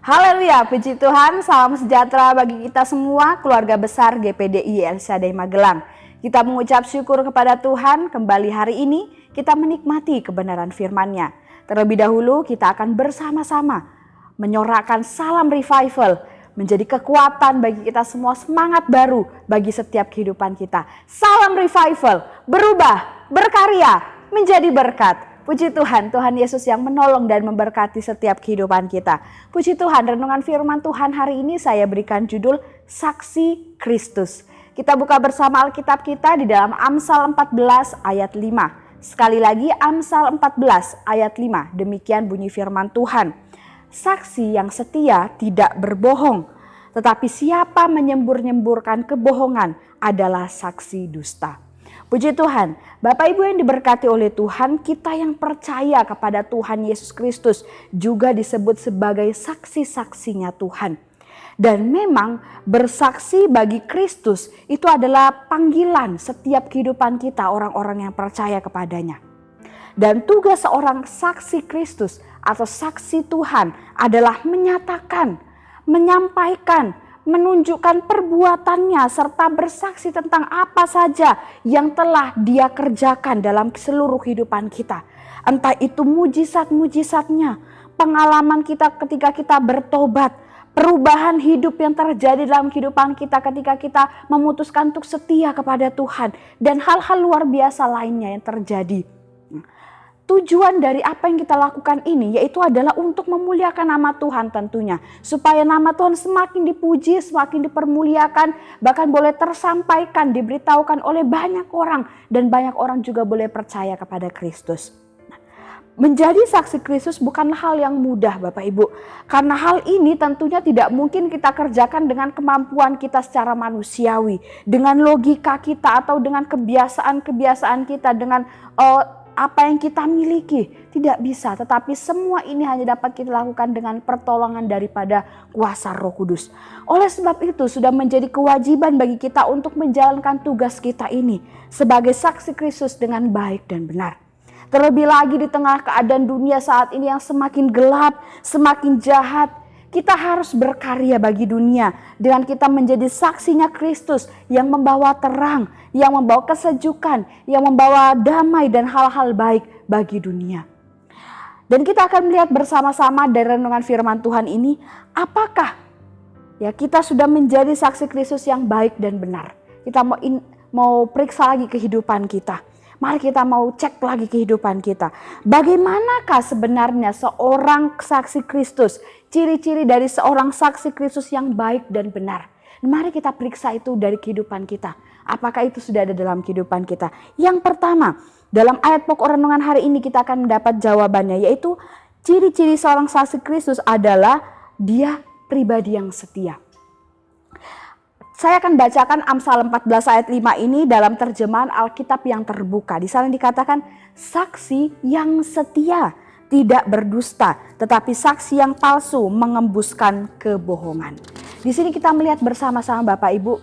Haleluya, puji Tuhan, salam sejahtera bagi kita semua, keluarga besar GPDI El Shaddai Magelang. Kita mengucap syukur kepada Tuhan, kembali hari ini kita menikmati kebenaran firman-Nya. Terlebih dahulu kita akan bersama-sama menyorakkan salam revival, menjadi kekuatan bagi kita semua, semangat baru bagi setiap kehidupan kita. Salam revival, berubah, berkarya, menjadi berkat. Puji Tuhan, Tuhan Yesus yang menolong dan memberkati setiap kehidupan kita. Puji Tuhan, renungan firman Tuhan hari ini saya berikan judul Saksi Kristus. Kita buka bersama Alkitab kita di dalam Amsal 14 ayat 5. Sekali lagi Amsal 14 ayat 5, demikian bunyi firman Tuhan. Saksi yang setia tidak berbohong, tetapi siapa menyembur-nyemburkan kebohongan adalah saksi dusta. Puji Tuhan, Bapak Ibu yang diberkati oleh Tuhan, kita yang percaya kepada Tuhan Yesus Kristus juga disebut sebagai saksi-saksinya Tuhan. Dan memang bersaksi bagi Kristus itu adalah panggilan setiap kehidupan kita, orang-orang yang percaya kepadanya. Dan tugas seorang saksi Kristus atau saksi Tuhan adalah menyatakan, menyampaikan, menunjukkan perbuatannya serta bersaksi tentang apa saja yang telah Dia kerjakan dalam seluruh kehidupan kita. Entah itu mujizat-mujizatnya, pengalaman kita ketika kita bertobat, perubahan hidup yang terjadi dalam kehidupan kita ketika kita memutuskan untuk setia kepada Tuhan, dan hal-hal luar biasa lainnya yang terjadi. Tujuan dari apa yang kita lakukan ini yaitu adalah untuk memuliakan nama Tuhan tentunya. Supaya nama Tuhan semakin dipuji, semakin dipermuliakan, bahkan boleh tersampaikan, diberitahukan oleh banyak orang. Dan banyak orang juga boleh percaya kepada Kristus. Menjadi saksi Kristus bukanlah hal yang mudah Bapak Ibu. Karena hal ini tentunya tidak mungkin kita kerjakan dengan kemampuan kita secara manusiawi. Dengan logika kita atau dengan kebiasaan-kebiasaan kita, dengan apa yang kita miliki. Tidak bisa, tetapi semua ini hanya dapat kita lakukan dengan pertolongan daripada kuasa Roh Kudus. Oleh sebab itu sudah menjadi kewajiban bagi kita untuk menjalankan tugas kita ini sebagai saksi Kristus dengan baik dan benar. Terlebih lagi di tengah keadaan dunia saat ini yang semakin gelap, semakin jahat, kita harus berkarya bagi dunia dengan kita menjadi saksinya Kristus yang membawa terang, yang membawa kesejukan, yang membawa damai dan hal-hal baik bagi dunia. Dan kita akan melihat bersama-sama dari renungan firman Tuhan ini, apakah kita sudah menjadi saksi Kristus yang baik dan benar. Kita mau periksa lagi kehidupan kita. Mari kita mau cek lagi kehidupan kita. Bagaimanakah sebenarnya seorang saksi Kristus? Ciri-ciri dari seorang saksi Kristus yang baik dan benar. Mari kita periksa itu dari kehidupan kita. Apakah itu sudah ada dalam kehidupan kita? Yang pertama, dalam ayat pokok renungan hari ini kita akan mendapat jawabannya. Yaitu ciri-ciri seorang saksi Kristus adalah dia pribadi yang setia. Saya akan bacakan Amsal 14 ayat 5 ini dalam terjemahan Alkitab yang terbuka. Di sana dikatakan saksi yang setia tidak berdusta, tetapi saksi yang palsu mengembuskan kebohongan. Di sini kita melihat bersama-sama Bapak Ibu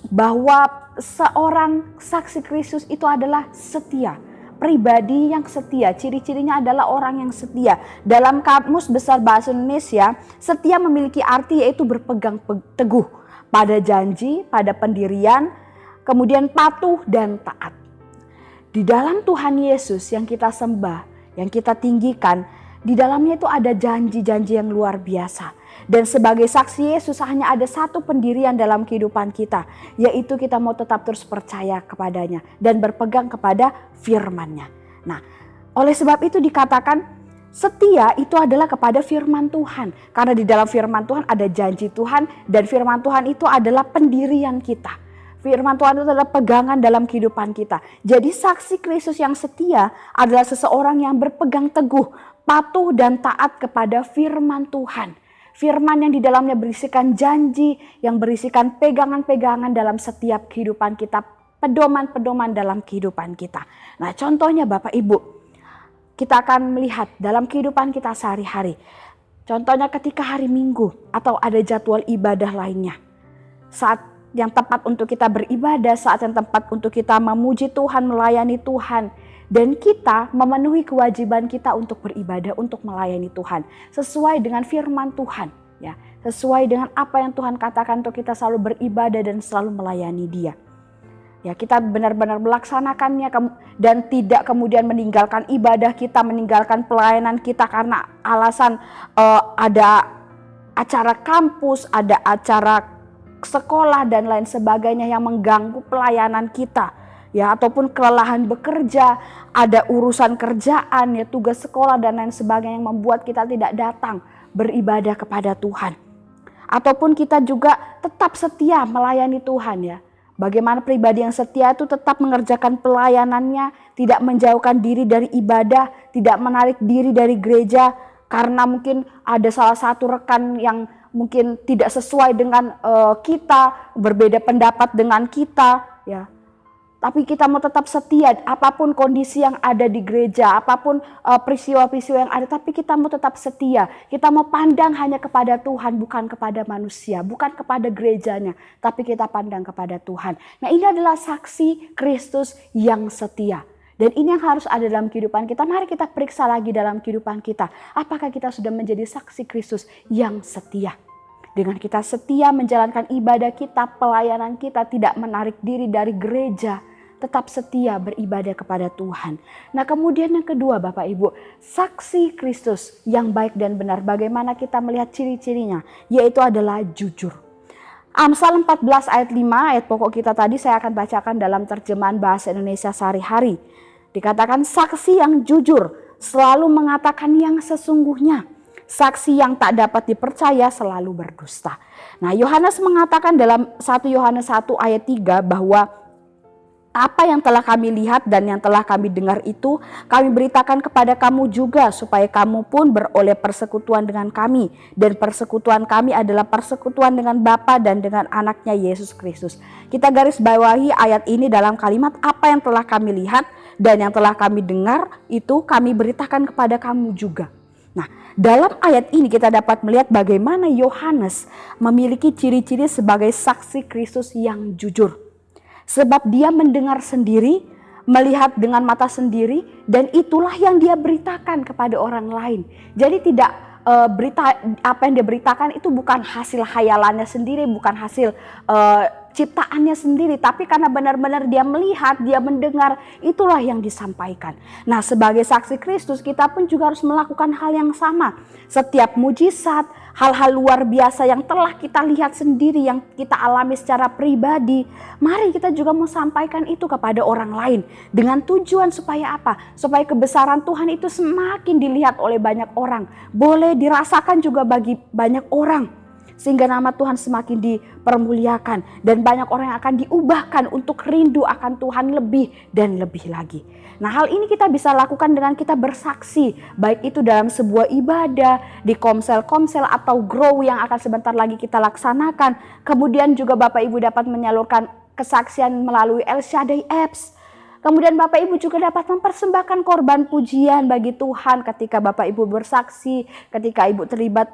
bahwa seorang saksi Kristus itu adalah setia. Pribadi yang setia, ciri-cirinya adalah orang yang setia. Dalam Kamus Besar Bahasa Indonesia, setia memiliki arti yaitu berpegang teguh pada janji, pada pendirian, kemudian patuh dan taat. Di dalam Tuhan Yesus yang kita sembah, yang kita tinggikan, di dalamnya itu ada janji-janji yang luar biasa. Dan sebagai saksi Yesus hanya ada satu pendirian dalam kehidupan kita, yaitu kita mau tetap terus percaya kepadanya dan berpegang kepada firman-Nya. Nah, oleh sebab itu dikatakan setia itu adalah kepada firman Tuhan. Karena di dalam firman Tuhan ada janji Tuhan, dan firman Tuhan itu adalah pendirian kita. Firman Tuhan itu adalah pegangan dalam kehidupan kita. Jadi saksi Kristus yang setia adalah seseorang yang berpegang teguh, patuh dan taat kepada firman Tuhan. Firman yang di dalamnya berisikan janji, yang berisikan pegangan-pegangan dalam setiap kehidupan kita, pedoman-pedoman dalam kehidupan kita. Nah, contohnya Bapak Ibu, kita akan melihat dalam kehidupan kita sehari-hari. Contohnya ketika hari Minggu atau ada jadwal ibadah lainnya. Saat yang tepat untuk kita beribadah, saat yang tepat untuk kita memuji Tuhan, melayani Tuhan. Dan kita memenuhi kewajiban kita untuk beribadah, untuk melayani Tuhan. Sesuai dengan firman Tuhan. Ya, sesuai dengan apa yang Tuhan katakan untuk kita selalu beribadah dan selalu melayani Dia. Ya, kita benar-benar melaksanakannya dan tidak kemudian meninggalkan ibadah kita, meninggalkan pelayanan kita karena alasan ada acara kampus, ada acara sekolah dan lain sebagainya yang mengganggu pelayanan kita. Ya, ataupun kelelahan bekerja, ada urusan kerjaan, ya tugas sekolah dan lain sebagainya yang membuat kita tidak datang beribadah kepada Tuhan. Ataupun kita juga tetap setia melayani Tuhan ya. Bagaimana pribadi yang setia itu tetap mengerjakan pelayanannya, tidak menjauhkan diri dari ibadah, tidak menarik diri dari gereja karena mungkin ada salah satu rekan yang mungkin tidak sesuai dengan kita, berbeda pendapat dengan kita ya. Tapi kita mau tetap setia apapun kondisi yang ada di gereja, apapun peristiwa-peristiwa yang ada, tapi kita mau tetap setia. Kita mau pandang hanya kepada Tuhan, bukan kepada manusia, bukan kepada gerejanya, tapi kita pandang kepada Tuhan. Nah, ini adalah saksi Kristus yang setia. Dan ini yang harus ada dalam kehidupan kita. Mari kita periksa lagi dalam kehidupan kita. Apakah kita sudah menjadi saksi Kristus yang setia? Dengan kita setia menjalankan ibadah kita, pelayanan kita, tidak menarik diri dari gereja, tetap setia beribadah kepada Tuhan. Nah, kemudian yang kedua Bapak Ibu, saksi Kristus yang baik dan benar. Bagaimana kita melihat ciri-cirinya? Yaitu adalah jujur. Amsal 14 ayat 5, ayat pokok kita tadi saya akan bacakan dalam terjemahan bahasa Indonesia sehari-hari. Dikatakan saksi yang jujur selalu mengatakan yang sesungguhnya. Saksi yang tak dapat dipercaya selalu berdusta. Nah, Yohanes mengatakan dalam 1 Yohanes 1 ayat 3 bahwa apa yang telah kami lihat dan yang telah kami dengar itu kami beritakan kepada kamu juga supaya kamu pun beroleh persekutuan dengan kami. Dan persekutuan kami adalah persekutuan dengan Bapa dan dengan anaknya Yesus Kristus. Kita garis bawahi ayat ini dalam kalimat apa yang telah kami lihat dan yang telah kami dengar itu kami beritakan kepada kamu juga. Nah, dalam ayat ini kita dapat melihat bagaimana Yohanes memiliki ciri-ciri sebagai saksi Kristus yang jujur. Sebab dia mendengar sendiri, melihat dengan mata sendiri, dan itulah yang dia beritakan kepada orang lain. Jadi tidak berita apa yang dia beritakan itu bukan hasil hayalannya sendiri, bukan hasil ciptaannya sendiri, tapi karena benar-benar dia melihat, dia mendengar, itulah yang disampaikan. Nah, sebagai saksi Kristus kita pun juga harus melakukan hal yang sama. Setiap mujizat, hal-hal luar biasa yang telah kita lihat sendiri, yang kita alami secara pribadi, mari kita juga mau sampaikan itu kepada orang lain. Dengan tujuan supaya apa? Supaya kebesaran Tuhan itu semakin dilihat oleh banyak orang. Boleh dirasakan juga bagi banyak orang. Sehingga nama Tuhan semakin dipermuliakan. Dan banyak orang yang akan diubahkan untuk rindu akan Tuhan lebih dan lebih lagi. Nah, hal ini kita bisa lakukan dengan kita bersaksi. Baik itu dalam sebuah ibadah, di komsel-komsel atau grow yang akan sebentar lagi kita laksanakan. Kemudian juga Bapak Ibu dapat menyalurkan kesaksian melalui El Shaddai Apps. Kemudian Bapak Ibu juga dapat mempersembahkan korban pujian bagi Tuhan ketika Bapak Ibu bersaksi, ketika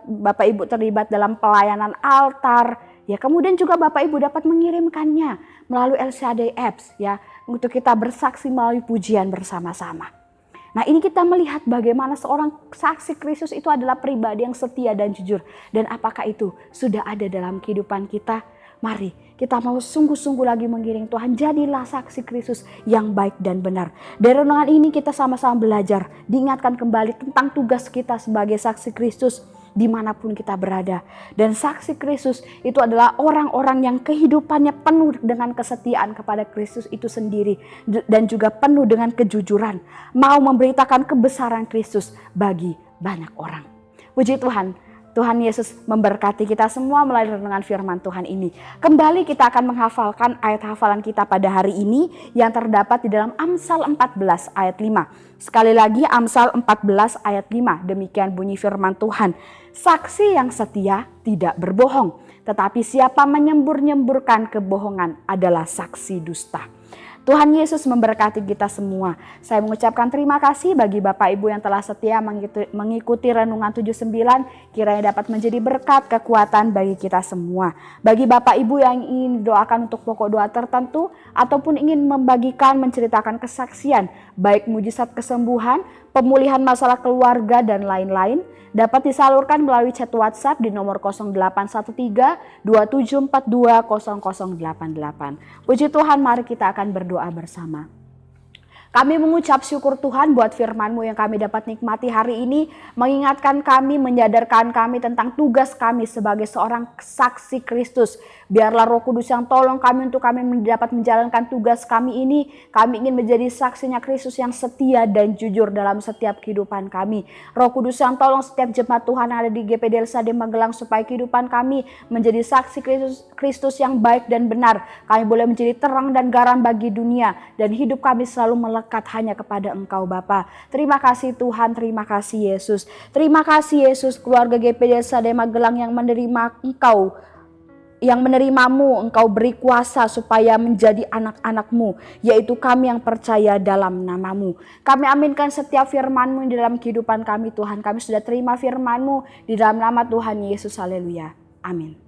Bapak Ibu terlibat dalam pelayanan altar. Ya, kemudian juga Bapak Ibu dapat mengirimkannya melalui El Shaddai Apps ya, untuk kita bersaksi melalui pujian bersama-sama. Nah, ini kita melihat bagaimana seorang saksi Kristus itu adalah pribadi yang setia dan jujur. Dan apakah itu sudah ada dalam kehidupan kita? Mari kita mau sungguh-sungguh lagi mengiring Tuhan. Jadilah saksi Kristus yang baik dan benar. Dari renungan ini kita sama-sama belajar. Diingatkan kembali tentang tugas kita sebagai saksi Kristus dimanapun kita berada. Dan saksi Kristus itu adalah orang-orang yang kehidupannya penuh dengan kesetiaan kepada Kristus itu sendiri. Dan juga penuh dengan kejujuran. Mau memberitakan kebesaran Kristus bagi banyak orang. Puji Tuhan. Tuhan Yesus memberkati kita semua melalui renungan firman Tuhan ini. Kembali kita akan menghafalkan ayat hafalan kita pada hari ini yang terdapat di dalam Amsal 14 ayat 5. Sekali lagi Amsal 14 ayat 5. Demikian bunyi firman Tuhan. Saksi yang setia tidak berbohong, tetapi siapa menyembur-nyemburkan kebohongan adalah saksi dusta. Tuhan Yesus memberkati kita semua. Saya mengucapkan terima kasih bagi Bapak Ibu yang telah setia mengikuti Renungan 79, kiranya dapat menjadi berkat kekuatan bagi kita semua. Bagi Bapak Ibu yang ingin didoakan untuk pokok doa tertentu ataupun ingin membagikan menceritakan kesaksian, baik mujizat kesembuhan, pemulihan masalah keluarga dan lain-lain, dapat disalurkan melalui chat WhatsApp di nomor 0813 2742 0088. Puji Tuhan, mari kita akan berdoa bersama. Kami mengucap syukur Tuhan buat firman-Mu yang kami dapat nikmati hari ini, mengingatkan kami, menyadarkan kami tentang tugas kami sebagai seorang saksi Kristus. Biarlah Roh Kudus yang tolong kami untuk kami dapat menjalankan tugas kami ini. Kami ingin menjadi saksinya Kristus yang setia dan jujur dalam setiap kehidupan kami. Roh Kudus yang tolong setiap jemaat Tuhan yang ada di GPD LSAD Magelang supaya kehidupan kami menjadi saksi Kristus yang baik dan benar. Kami boleh menjadi terang dan garam bagi dunia dan hidup kami selalu melekat hanya kepada Engkau Bapa. Terima kasih Tuhan, terima kasih Yesus. Terima kasih Yesus, keluarga GPD LSAD Magelang yang menerima Engkau, yang menerimamu, Engkau beri kuasa supaya menjadi anak-anak-Mu, yaitu kami yang percaya dalam nama-Mu. Kami aminkan setiap firman-Mu di dalam kehidupan kami Tuhan. Kami sudah terima firman-Mu di dalam nama Tuhan Yesus. Haleluya. Amin.